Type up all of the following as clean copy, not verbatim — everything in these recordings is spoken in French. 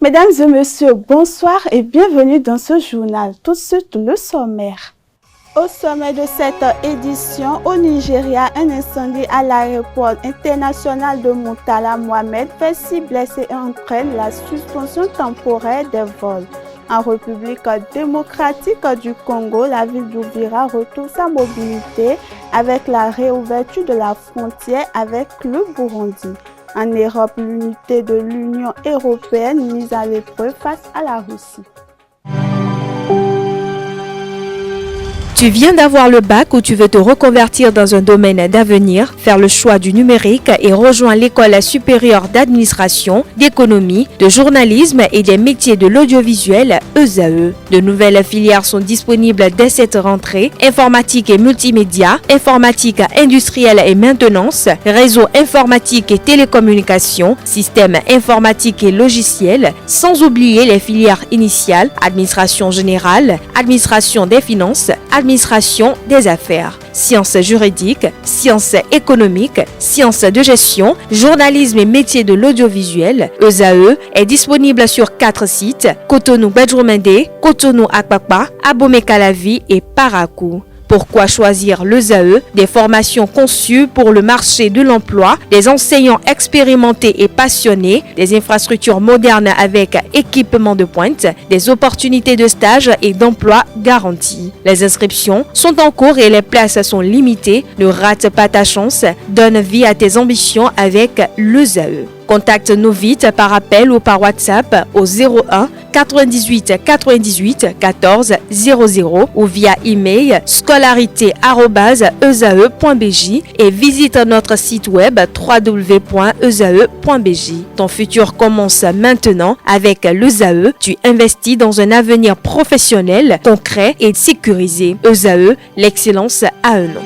Mesdames et messieurs, bonsoir et bienvenue dans ce journal. Tout de suite, le sommaire. Au sommet de cette édition, au Nigeria, un incendie à l'aéroport international de Murtala Mohammed fait 6 blessés et entraîne la suspension temporaire des vols. En République démocratique du Congo, la ville d'Uvira retrouve sa mobilité avec la réouverture de la frontière avec le Burundi. En Europe, l'unité de l'Union européenne mise à l'épreuve face à la Russie. Tu viens d'avoir le bac ou tu veux te reconvertir dans un domaine d'avenir, faire le choix du numérique et rejoindre l'école supérieure d'administration, d'économie, de journalisme et des métiers de l'audiovisuel ESAE. De nouvelles filières sont disponibles dès cette rentrée: informatique et multimédia, informatique industrielle et maintenance, réseau informatique et télécommunications, système informatique et logiciel, sans oublier les filières initiales: administration générale, administration des finances, administration des affaires, sciences juridiques, sciences économiques, sciences de gestion, journalisme et métiers de l'audiovisuel. ESAE est disponible sur 4 sites: Cotonou-Bedroumendé, Cotonou-Akpakpa, Abomey-Calavi et Parakou. Pourquoi choisir l'ESAE? Des formations conçues pour le marché de l'emploi, des enseignants expérimentés et passionnés, des infrastructures modernes avec équipement de pointe, des opportunités de stage et d'emploi garanties. Les inscriptions sont en cours et les places sont limitées. Ne rate pas ta chance. Donne vie à tes ambitions avec l'ESAE. Contacte-nous vite par appel ou par WhatsApp au 01 98 98 14 00 ou via email scolarité@esae.bj et visite notre site web www.esae.bj. Ton futur commence maintenant avec l'ESAE. Tu investis dans un avenir professionnel, concret et sécurisé. ESAE, l'excellence à un nom.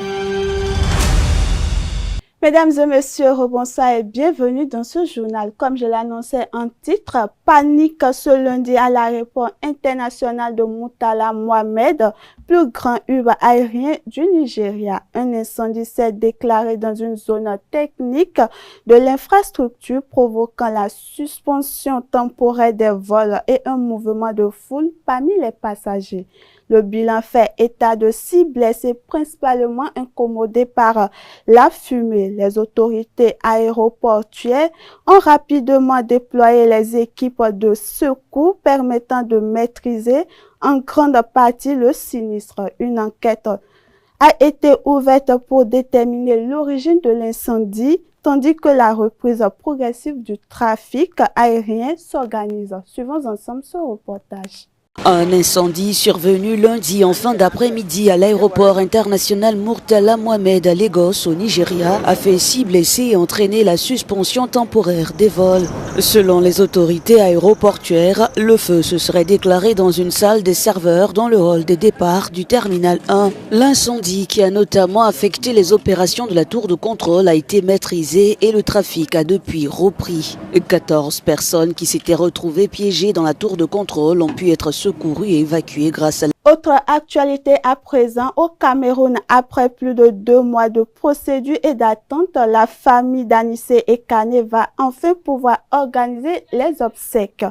Mesdames et messieurs, bonsoir et bienvenue dans ce journal. Comme je l'annonçais en titre, panique ce lundi à l'aéroport international de Murtala Mohammed, plus grand hub aérien du Nigeria. Un incendie s'est déclaré dans une zone technique de l'infrastructure, provoquant la suspension temporaire des vols et un mouvement de foule parmi les passagers. Le bilan fait état de 6 blessés, principalement incommodés par la fumée. Les autorités aéroportuaires ont rapidement déployé les équipes de secours permettant de maîtriser en grande partie le sinistre. Une enquête a été ouverte pour déterminer l'origine de l'incendie, tandis que la reprise progressive du trafic aérien s'organise. Suivons ensemble ce reportage. Un incendie survenu lundi en fin d'après-midi à l'aéroport international Murtala Mohammed à Lagos au Nigeria a fait 6 blessés et entraîné la suspension temporaire des vols. Selon les autorités aéroportuaires, le feu se serait déclaré dans une salle des serveurs dans le hall des départs du terminal 1. L'incendie, qui a notamment affecté les opérations de la tour de contrôle, a été maîtrisé et le trafic a depuis repris. 14 personnes qui s'étaient retrouvées piégées dans la tour de contrôle ont pu être secouru et évacué grâce à... Autre actualité à présent, au Cameroun, après plus de 2 mois de procédure et d'attente, la famille d'Anissé Ekane va enfin pouvoir organiser les obsèques.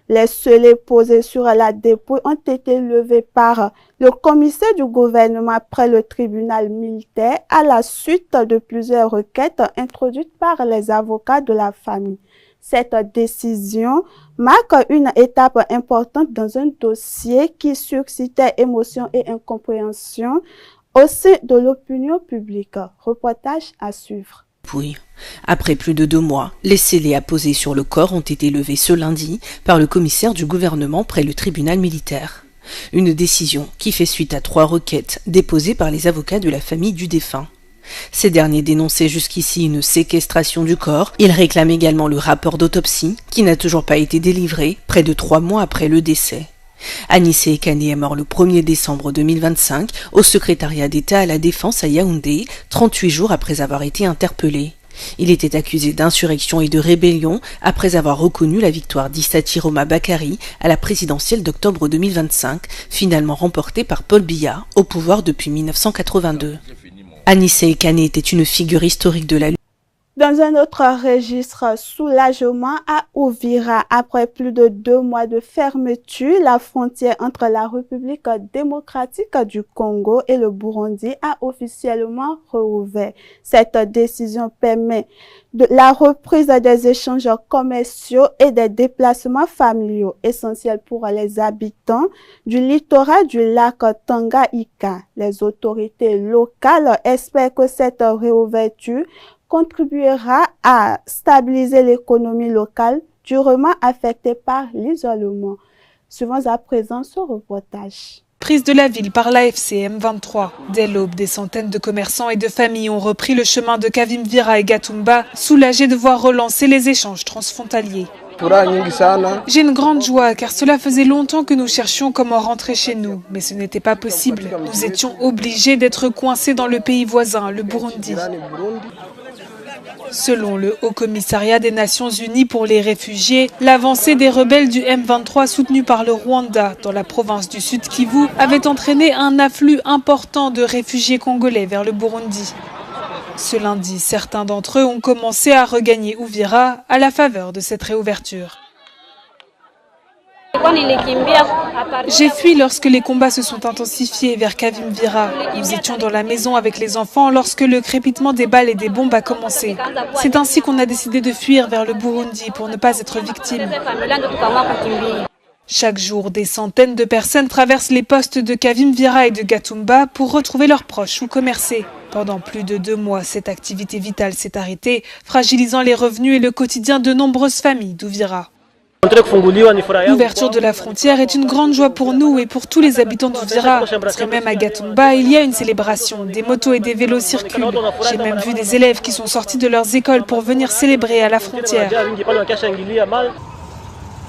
Les scellés posés sur la dépouille ont été levés par le commissaire du gouvernement près le tribunal militaire à la suite de plusieurs requêtes introduites par les avocats de la famille. Cette décision marque une étape importante dans un dossier qui suscitait émotion et incompréhension au sein de l'opinion publique. Reportage à suivre. Puis, après plus de 2 mois, les scellés apposés sur le corps ont été levés ce lundi par le commissaire du gouvernement près le tribunal militaire. Une décision qui fait suite à 3 requêtes déposées par les avocats de la famille du défunt. Ces derniers dénonçaient jusqu'ici une séquestration du corps. Ils réclament également le rapport d'autopsie, qui n'a toujours pas été délivré, près de 3 mois après le décès. Anissé Ekane est mort le 1er décembre 2025 au secrétariat d'État à la Défense à Yaoundé, 38 jours après avoir été interpellé. Il était accusé d'insurrection et de rébellion après avoir reconnu la victoire d'Issa Chiroma Bakary à la présidentielle d'octobre 2025, finalement remportée par Paul Biya, au pouvoir depuis 1982. Anissé Ekane était une figure historique de la lutte. Dans un autre registre, soulagement à Uvira. Après plus de 2 mois de fermeture, la frontière entre la République démocratique du Congo et le Burundi a officiellement rouvert. Cette décision permet la reprise des échanges commerciaux et des déplacements familiaux, essentiels pour les habitants du littoral du lac Tanganyika. Les autorités locales espèrent que cette réouverture contribuera à stabiliser l'économie locale durement affectée par l'isolement. Suivons à présent ce reportage. Prise de la ville par l'AFC M23. Dès l'aube, des centaines de commerçants et de familles ont repris le chemin de Kavimvira et Gatumba, soulagés de voir relancer les échanges transfrontaliers. J'ai une grande joie car cela faisait longtemps que nous cherchions comment rentrer chez nous, mais ce n'était pas possible. Nous étions obligés d'être coincés dans le pays voisin, le Burundi. Selon le Haut Commissariat des Nations Unies pour les réfugiés, l'avancée des rebelles du M23 soutenue par le Rwanda dans la province du Sud Kivu avait entraîné un afflux important de réfugiés congolais vers le Burundi. Ce lundi, certains d'entre eux ont commencé à regagner Uvira à la faveur de cette réouverture. J'ai fui lorsque les combats se sont intensifiés vers Kavimvira. Nous étions dans la maison avec les enfants lorsque le crépitement des balles et des bombes a commencé. C'est ainsi qu'on a décidé de fuir vers le Burundi pour ne pas être victimes. Chaque jour, des centaines de personnes traversent les postes de Kavimvira et de Gatumba pour retrouver leurs proches ou commercer. Pendant plus de 2 mois, cette activité vitale s'est arrêtée, fragilisant les revenus et le quotidien de nombreuses familles d'Uvira. L'ouverture de la frontière est une grande joie pour nous et pour tous les habitants d'Uvira. Parce que même à Gatumba, il y a une célébration. Des motos et des vélos circulent. J'ai même vu des élèves qui sont sortis de leurs écoles pour venir célébrer à la frontière.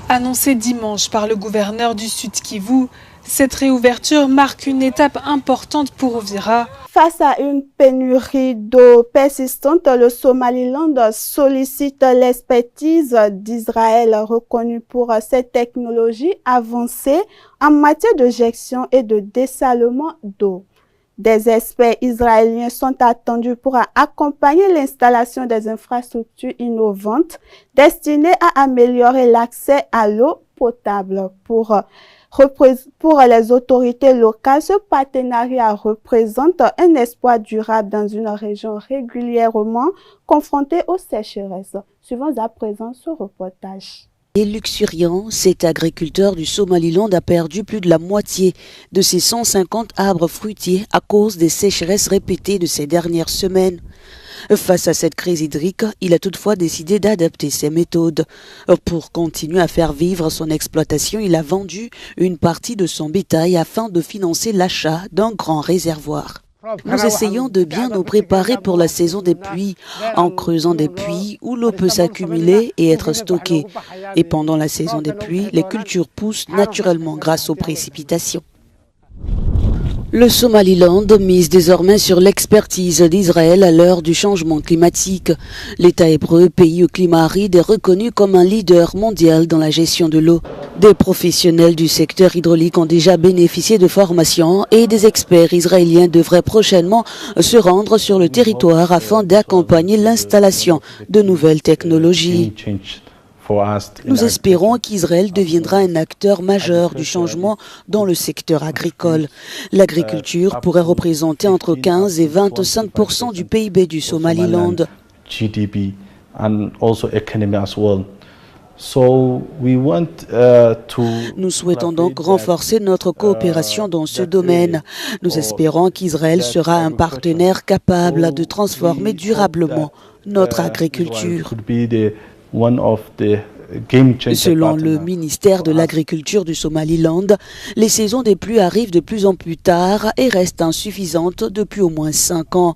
Annoncée dimanche par le gouverneur du Sud Kivu, cette réouverture marque une étape importante pour Uvira. Face à une pénurie d'eau persistante, le Somaliland sollicite l'expertise d'Israël reconnue pour ses technologies avancées en matière de gestion et de dessalement d'eau. Des experts israéliens sont attendus pour accompagner l'installation des infrastructures innovantes destinées à améliorer l'accès à l'eau potable. Pour les autorités locales, ce partenariat représente un espoir durable dans une région régulièrement confrontée aux sécheresses. Suivons à présent ce reportage. Et luxuriant, cet agriculteur du Somaliland a perdu plus de la moitié de ses 150 arbres fruitiers à cause des sécheresses répétées de ces dernières semaines. Face à cette crise hydrique, il a toutefois décidé d'adapter ses méthodes. Pour continuer à faire vivre son exploitation, il a vendu une partie de son bétail afin de financer l'achat d'un grand réservoir. Nous essayons de bien nous préparer pour la saison des pluies, en creusant des puits où l'eau peut s'accumuler et être stockée. Et pendant la saison des pluies, les cultures poussent naturellement grâce aux précipitations. Le Somaliland mise désormais sur l'expertise d'Israël à l'heure du changement climatique. L'État hébreu, pays au climat aride, est reconnu comme un leader mondial dans la gestion de l'eau. Des professionnels du secteur hydraulique ont déjà bénéficié de formations et des experts israéliens devraient prochainement se rendre sur le territoire afin d'accompagner l'installation de nouvelles technologies. Nous espérons qu'Israël deviendra un acteur majeur du changement dans le secteur agricole. L'agriculture pourrait représenter entre 15 et 25% du PIB du Somaliland. Nous souhaitons donc renforcer notre coopération dans ce domaine. Nous espérons qu'Israël sera un partenaire capable de transformer durablement notre agriculture. Selon le ministère de l'Agriculture du Somaliland, les saisons des pluies arrivent de plus en plus tard et restent insuffisantes depuis au moins 5 ans,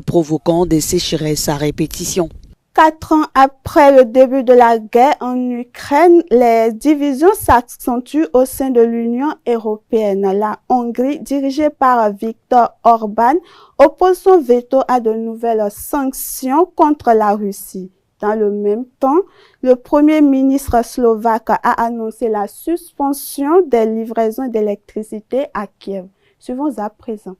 provoquant des sécheresses à répétition. 4 ans après le début de la guerre en Ukraine, les divisions s'accentuent au sein de l'Union européenne. La Hongrie, dirigée par Viktor Orban, oppose son veto à de nouvelles sanctions contre la Russie. Dans le même temps, le Premier ministre slovaque a annoncé la suspension des livraisons d'électricité à Kiev. Suivons à présent.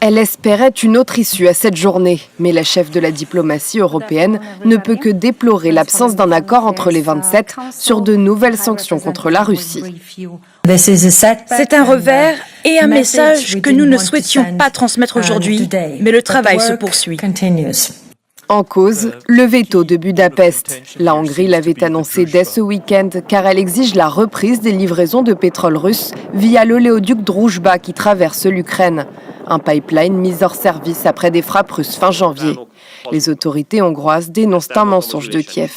Elle espérait une autre issue à cette journée, mais la chef de la diplomatie européenne ne peut que déplorer l'absence d'un accord entre les 27 sur de nouvelles sanctions contre la Russie. C'est un revers et un message que nous ne souhaitions pas transmettre aujourd'hui, mais le travail se poursuit. En cause, le veto de Budapest. La Hongrie l'avait annoncé dès ce week-end car elle exige la reprise des livraisons de pétrole russe via l'oléoduc Druzhba qui traverse l'Ukraine. Un pipeline mis hors service après des frappes russes fin janvier. Les autorités hongroises dénoncent un mensonge de Kiev.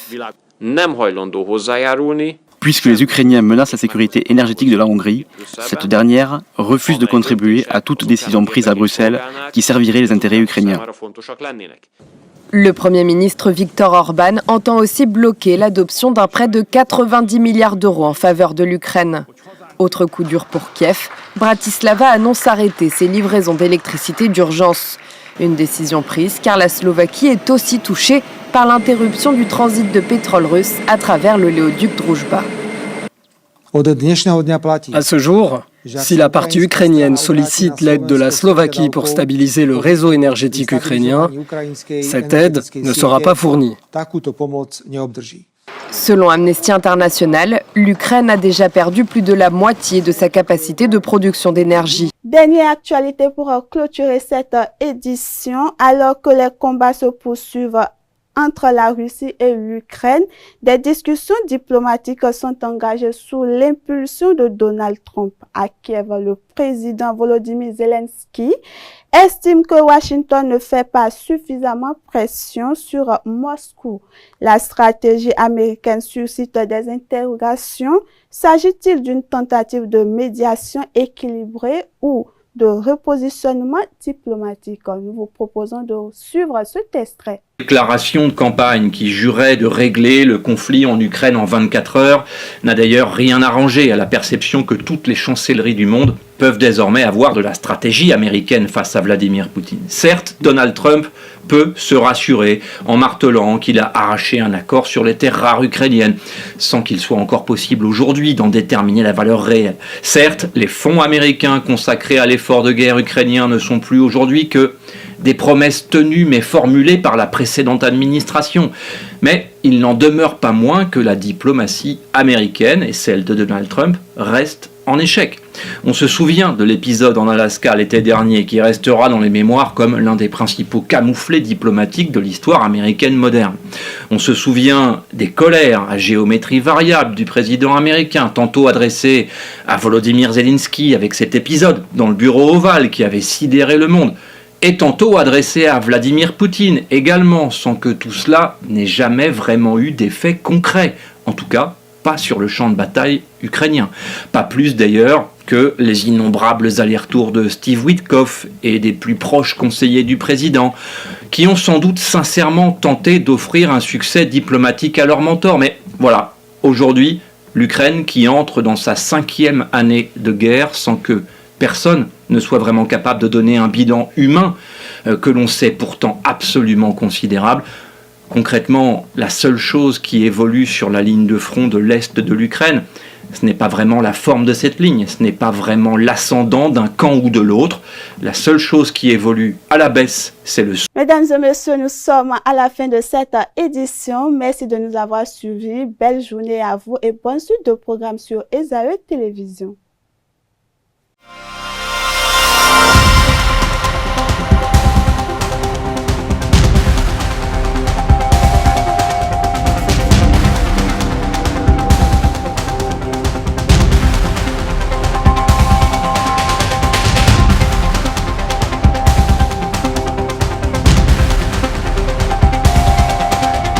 Puisque les Ukrainiens menacent la sécurité énergétique de la Hongrie, cette dernière refuse de contribuer à toute décision prise à Bruxelles qui servirait les intérêts ukrainiens. Le Premier ministre Viktor Orban entend aussi bloquer l'adoption d'un prêt de 90 milliards d'euros en faveur de l'Ukraine. Autre coup dur pour Kiev, Bratislava annonce arrêter ses livraisons d'électricité d'urgence. Une décision prise car la Slovaquie est aussi touchée par l'interruption du transit de pétrole russe à travers l'oléoduc Druzhba. À ce jour, si la partie ukrainienne sollicite l'aide de la Slovaquie pour stabiliser le réseau énergétique ukrainien, cette aide ne sera pas fournie. Selon Amnesty International, l'Ukraine a déjà perdu plus de la moitié de sa capacité de production d'énergie. Dernière actualité pour clôturer cette édition, alors que les combats se poursuivent entre la Russie et l'Ukraine, des discussions diplomatiques sont engagées sous l'impulsion de Donald Trump. À Kiev, le président Volodymyr Zelensky estime que Washington ne fait pas suffisamment pression sur Moscou. La stratégie américaine suscite des interrogations. S'agit-il d'une tentative de médiation équilibrée ou de repositionnement diplomatique? Nous vous proposons de suivre cet extrait. Déclaration de campagne qui jurait de régler le conflit en Ukraine en 24 heures n'a d'ailleurs rien arrangé à la perception que toutes les chancelleries du monde peuvent désormais avoir de la stratégie américaine face à Vladimir Poutine. Certes, Donald Trump peut se rassurer en martelant qu'il a arraché un accord sur les terres rares ukrainiennes, sans qu'il soit encore possible aujourd'hui d'en déterminer la valeur réelle. Certes, les fonds américains consacrés à l'effort de guerre ukrainien ne sont plus aujourd'hui que des promesses tenues mais formulées par la précédente administration. Mais il n'en demeure pas moins que la diplomatie américaine et celle de Donald Trump restent en échec. On se souvient de l'épisode en Alaska l'été dernier qui restera dans les mémoires comme l'un des principaux camouflets diplomatiques de l'histoire américaine moderne. On se souvient des colères à géométrie variable du président américain, tantôt adressées à Volodymyr Zelensky avec cet épisode dans le bureau ovale qui avait sidéré le monde, et tantôt adressé à Vladimir Poutine également, sans que tout cela n'ait jamais vraiment eu d'effet concret, en tout cas pas sur le champ de bataille ukrainien. Pas plus d'ailleurs que les innombrables allers-retours de Steve Witkoff et des plus proches conseillers du président, qui ont sans doute sincèrement tenté d'offrir un succès diplomatique à leur mentor. Mais voilà, aujourd'hui, l'Ukraine qui entre dans sa 5e année de guerre sans que personne ne soit vraiment capable de donner un bilan humain que l'on sait pourtant absolument considérable. Concrètement, la seule chose qui évolue sur la ligne de front de l'Est de l'Ukraine, ce n'est pas vraiment la forme de cette ligne, ce n'est pas vraiment l'ascendant d'un camp ou de l'autre. La seule chose qui évolue à la baisse, c'est le... Mesdames et messieurs, nous sommes à la fin de cette édition. Merci de nous avoir suivis. Belle journée à vous et bonne suite de programmes sur Esaü Télévision.